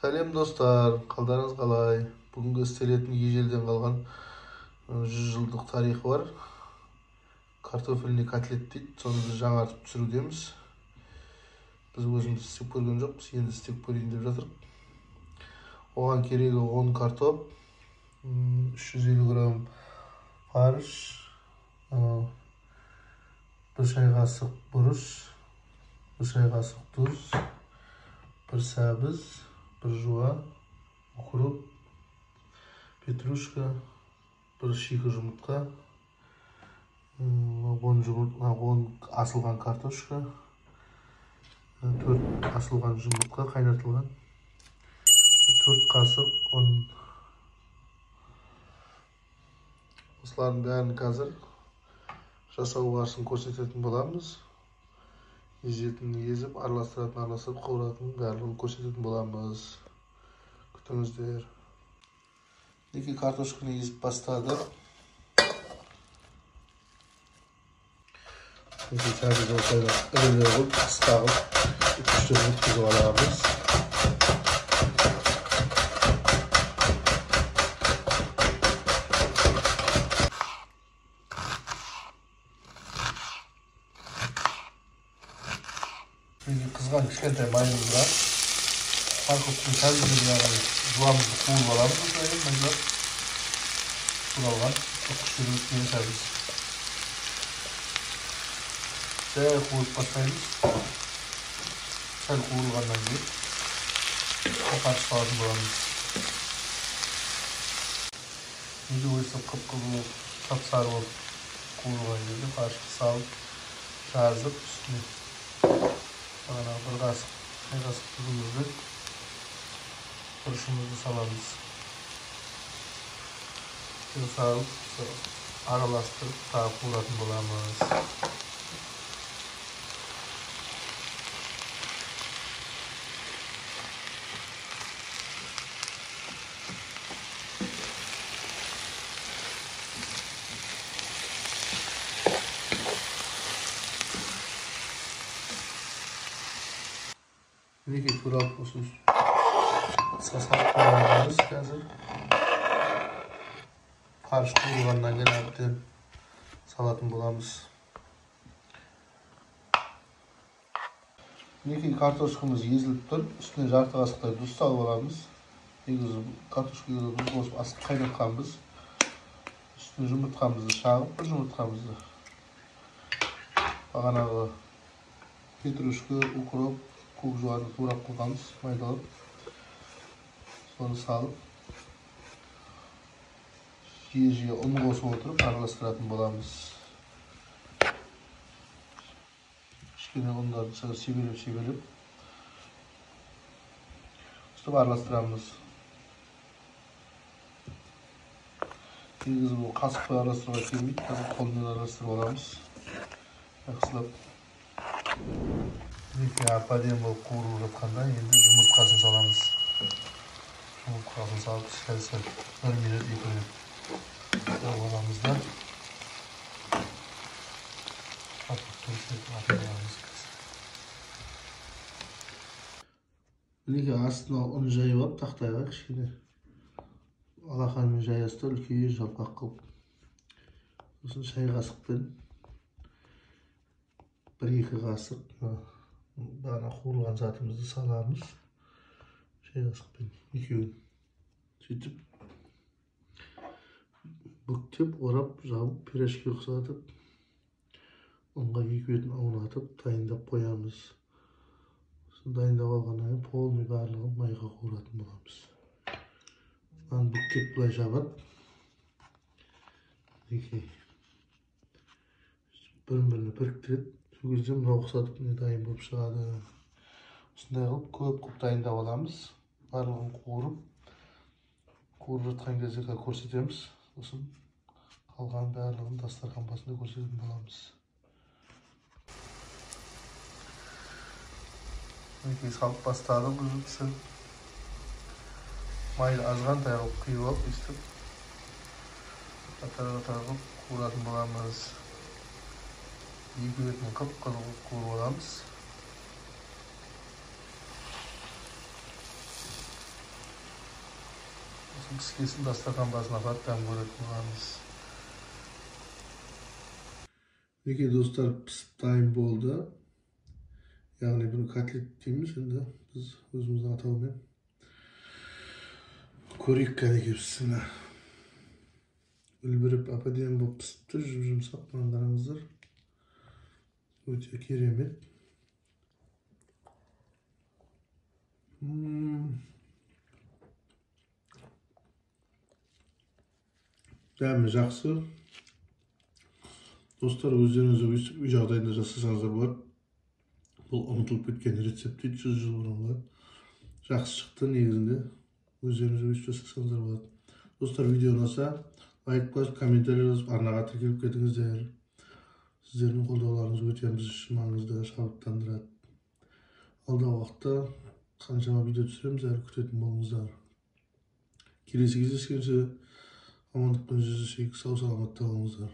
Сәлем достар, қалдарыңыз қалай? Бүгінгі істелетін ежелден қалған 100 жылдық тарихы бар. Картофельный котлет дейді, соны біз жаңартып түсірудеміз. Біз өзіміз істеп көрген жоқпыз, енді істеп көрейін деп жатырмық. Оған керегі 10 картоп, 350 грамм фарш, 1 шай қасық бұрыш, 1 шай қасық тұз, 1 сәбіз, 1 жуа, укроп, петрушка, 1 шикі жұмыртқа, 10 асылған картошка, 4 асылған жұмыртқа қайнатылған, 4 қасық ұн. Осылардың бәрін қазір жасау барысын көрсететін боламыз. Езетінін езіп, араластыратын араластырып, қуыратын барлығын көрсететін боламыз. Күтіңіздер. Екі картошканы езіп бастадық. Екі сәбіз осылай ірілі қылып, қысқа қылып, үтіштеп өткізіп аламыз. Қызған кішкентай майымызға картоптың сәбізін жуамызды қуырып аламыз. Осылай майдалап туралған күштерін өткен сәбіз. Жай қуырып бастаймыз. Сәл қуырылғаннан кейін қарсы салатын боламыз. Неге ойсып қып-қып сап-сары болып қуырылған кезде қаршықты салып жазып үстіне бір қасық, шай қасық тұзымызды, бұрышымызды саламыз. Салып, араластырып, тағы қуыратын боламыз. Неге туралып осы сасақ қуырамыз қазір. Фарш қуырғаннан кейін әбден салатын боламыз. Неге картошкамыз езіліп тұр, үстіне жарты қасықтай тұз салып аламыз. Негізі картошкаға тұз қосып астын қайнатқанбыз. Үстіне жұмыртқамызды шағып, бір жұмыртқамызды бағанағы петрушка, укроп, көк жуаны турап қылғанбыз, майдалап. Соны салып, жиі-жиі ұн қосып отырып, араластыратын боламыз. Кішкене ұндарды себелеп үстіп араластырамыз. Негізі бұл қасықпен араластыруға келмейді, қазір қолмен араластырып аламыз. Жақсылап. Әп-әдемі болып қуырылып жатқанда енді жұмыртқасын саламыз. Жұмыртқасын салып, сәл-сәл 1 минут, 2 минут қуырып аламыз да. Мінеке астына ұн жайып алып, тақтайға кішкене алақанымен жаясыз да үлкен жалпақ қылып. Сосын шай қасықпен 1-2 қасық бағана қуырылған затымызды саламыз. Шай қасықпен 2-еуін. Сөйтіп бүктеп, орап, жауып, пирожки ұқсатып, ұнға 2 бетін аунатып, дайындап қоямыз. Дайындап алғаннан кейін полный барлығын майға қуыратын боламыз. Бүктеп бұлай жабады. Бірін-біріне біріктіреді. Сол кезде мынау ұқсатып дайын болып шығады. Осындай қылып көп дайындап аламыз. Барлығын қуырып жатқан кезде көрсетеміз. Сосын қалған барлығын дастархан басында көрсететін боламыз. Неге салып бастадым бұл пісіріп. Майды азғантай қылып құйып алып, өйстіп қатар-қатар қылып қуыратын боламыз. 2 бетін қып-қызыл қуырып аламыз. Кескесін дастархан басына апарып дәм көретін болғанбыз. Мінекей достар, пісіп дайын болды. Яғни бұны котлет дейміз, енді біз өзіміздің атауымен. Көрейік кәдеге пісімі. Үлбіріп ападен болып пісіпті, жұмсақ, мына қараңыздар. Өте керемет. Дәмі жақсы. Достар, өздеріңіз үй жағдайында жасасаңыздар болады. Бұл ұмытылып кеткен рецепт дейді, 100 жыл бұрынғы. Жақсы шықты негізінде. Өздеріңіз өйстіп жасасаңыздар болады. Достар, видео ұнаса, лайк басып, комментарий жазып, арнаға тіркеліп кетіңіздер. Сіздердің қолдауларыңыз өте біз үшін маңызды, шабыттандырады. Алдағы уақытта қаншама видео түсіреміз, әрі күтетін болыңыздар. Келесі кездескенше амандықпен жүздесейік, сау саламатта болыңыздар.